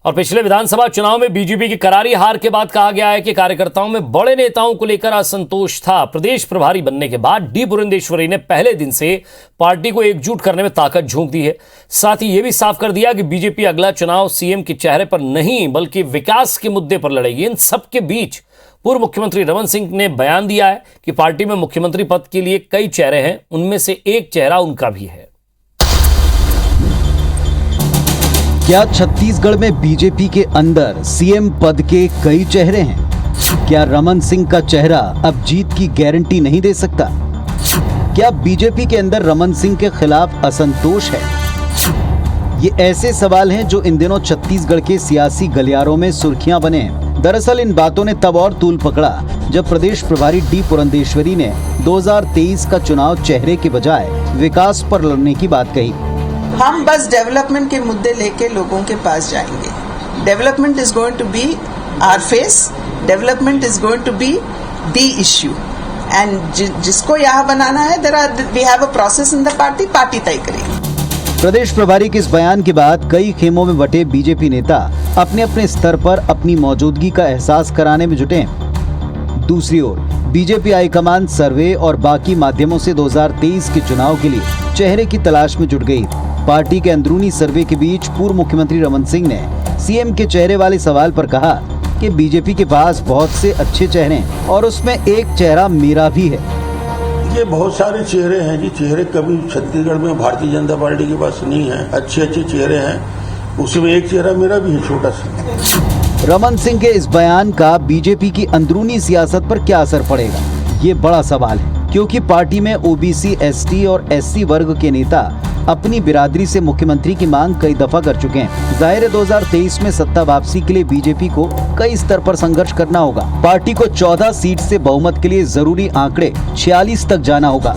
और पिछले विधानसभा चुनाव में बीजेपी की करारी हार के बाद कहा गया है कि कार्यकर्ताओं में बड़े नेताओं को लेकर असंतोष था। प्रदेश प्रभारी बनने के बाद डी पुरंदेश्वरी ने पहले दिन से पार्टी को एकजुट करने में ताकत झोंक दी है। साथ ही यह भी साफ कर दिया कि बीजेपी अगला चुनाव सीएम के चेहरे पर नहीं बल्कि विकास के मुद्दे पर लड़ेगी। इन सबके बीच पूर्व मुख्यमंत्री रमन सिंह ने बयान दिया है कि पार्टी में मुख्यमंत्री पद के लिए कई चेहरे हैं, उनमें से एक चेहरा उनका भी है। क्या छत्तीसगढ़ में बीजेपी के अंदर सीएम पद के कई चेहरे हैं? क्या रमन सिंह का चेहरा अब जीत की गारंटी नहीं दे सकता? क्या बीजेपी के अंदर रमन सिंह के खिलाफ असंतोष है? ये ऐसे सवाल हैं जो इन दिनों छत्तीसगढ़ के सियासी गलियारों में सुर्खियां बने हैं। दरअसल इन बातों ने तब और तूल पकड़ा जब प्रदेश प्रभारी डी पुरंदेश्वरी ने 2023 का चुनाव चेहरे के बजाय विकास पर लड़ने की बात कही। हम बस डेवलपमेंट के मुद्दे लेके लोगों के पास जाएंगे। Development is going to be our face, development is going to be the issue and जिसको यहाँ बनाना है we have a process in the party तय करेगी। प्रदेश प्रभारी के इस बयान के बाद कई खेमों में बटे बीजेपी नेता अपने अपने स्तर पर अपनी मौजूदगी का एहसास कराने में जुटे हैं। दूसरी ओर बीजेपी हाईकमान सर्वे और बाकी माध्यमों से 2023 के चुनाव के लिए चेहरे की तलाश में जुट गई। पार्टी के अंदरूनी सर्वे के बीच पूर्व मुख्यमंत्री रमन सिंह ने सीएम के चेहरे वाले सवाल पर कहा कि बीजेपी के पास बहुत से अच्छे चेहरे हैं और उसमें एक चेहरा मेरा भी है। ये बहुत सारे चेहरे हैं जी, चेहरे कभी छत्तीसगढ़ में भारतीय जनता पार्टी के पास नहीं है। अच्छे अच्छे चेहरे हैं, उसमें एक चेहरा मेरा भी है, छोटा सा। रमन सिंह के इस बयान का बीजेपी की अंदरूनी सियासत पर क्या असर पड़ेगा, ये बड़ा सवाल है, क्योंकि पार्टी में ओबीसी, एसटी और एससी वर्ग के नेता अपनी बिरादरी से मुख्यमंत्री की मांग कई दफा कर चुके हैं। जाहिर है 2023 में सत्ता वापसी के लिए बीजेपी को कई स्तर पर संघर्ष करना होगा। पार्टी को 14 सीट से बहुमत के लिए जरूरी आंकड़े 46 तक जाना होगा।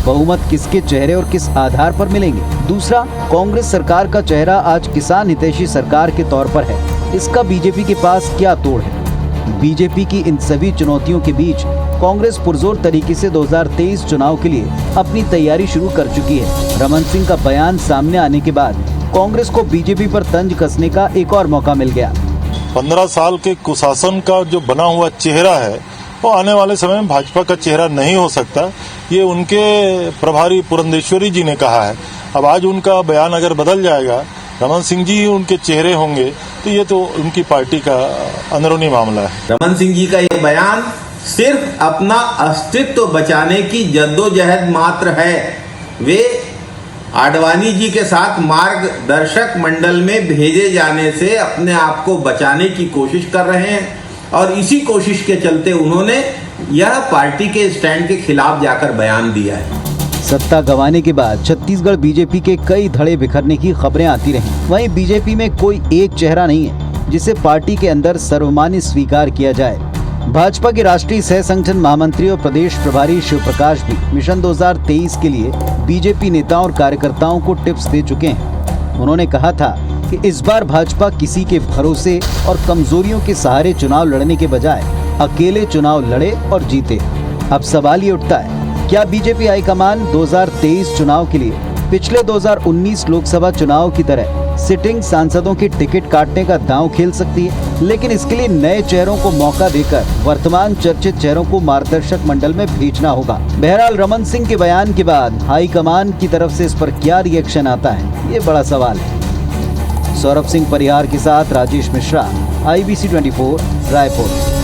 बहुमत किसके चेहरे और किस आधार पर मिलेंगे? दूसरा, कांग्रेस सरकार का चेहरा आज किसान हितैषी सरकार के तौर पर है। इसका बीजेपी के पास क्या तोड़ है? बीजेपी की इन सभी चुनौतियों के बीच कांग्रेस पुरजोर तरीके से 2023 चुनाव के लिए अपनी तैयारी शुरू कर चुकी है। रमन सिंह का बयान सामने आने के बाद कांग्रेस को बीजेपी पर तंज कसने का एक और मौका मिल गया। 15 साल के कुशासन का जो बना हुआ चेहरा है वो आने वाले समय में भाजपा का चेहरा नहीं हो सकता। ये उनके प्रभारी पुरंदेश्वरी जी ने कहा है। अब आज उनका बयान अगर बदल जाएगा, रमन सिंह जी उनके चेहरे होंगे, तो ये तो उनकी पार्टी का अंदरूनी मामला है। रमन सिंह जी का ये बयान सिर्फ अपना अस्तित्व बचाने की जद्दोजहद मात्र है। वे आडवाणी जी के साथ मार्गदर्शक मंडल में भेजे जाने से अपने आप को बचाने की कोशिश कर रहे हैं और इसी कोशिश के चलते उन्होंने यह पार्टी के स्टैंड के खिलाफ जाकर बयान दिया है। सत्ता गंवाने के बाद छत्तीसगढ़ बीजेपी के कई धड़े बिखरने की खबरें आती रहीं। वहीं बीजेपी में कोई एक चेहरा नहीं है जिसे पार्टी के अंदर सर्वमान्य स्वीकार किया जाए। भाजपा के राष्ट्रीय सह संगठन महामंत्री और प्रदेश प्रभारी शिव प्रकाश भी मिशन 2023 के लिए बीजेपी नेताओं और कार्यकर्ताओं को टिप्स दे चुके हैं। उन्होंने कहा था कि इस बार भाजपा किसी के भरोसे और कमजोरियों के सहारे चुनाव लड़ने के बजाय अकेले चुनाव लड़े और जीते। अब सवाल ये उठता है, क्या बीजेपी हाईकमान 2023 चुनाव के लिए पिछले 2019 लोकसभा चुनाव की तरह सिटिंग सांसदों की टिकट काटने का दांव खेल सकती है? लेकिन इसके लिए नए चेहरों को मौका देकर वर्तमान चर्चित चेहरों को मार्गदर्शक मंडल में भेजना होगा। बहरहाल रमन सिंह के बयान के बाद हाईकमान की तरफ से इस पर क्या रिएक्शन आता है, ये बड़ा सवाल है। सौरभ सिंह परिहार के साथ राजेश मिश्रा, IBC 24 रायपुर।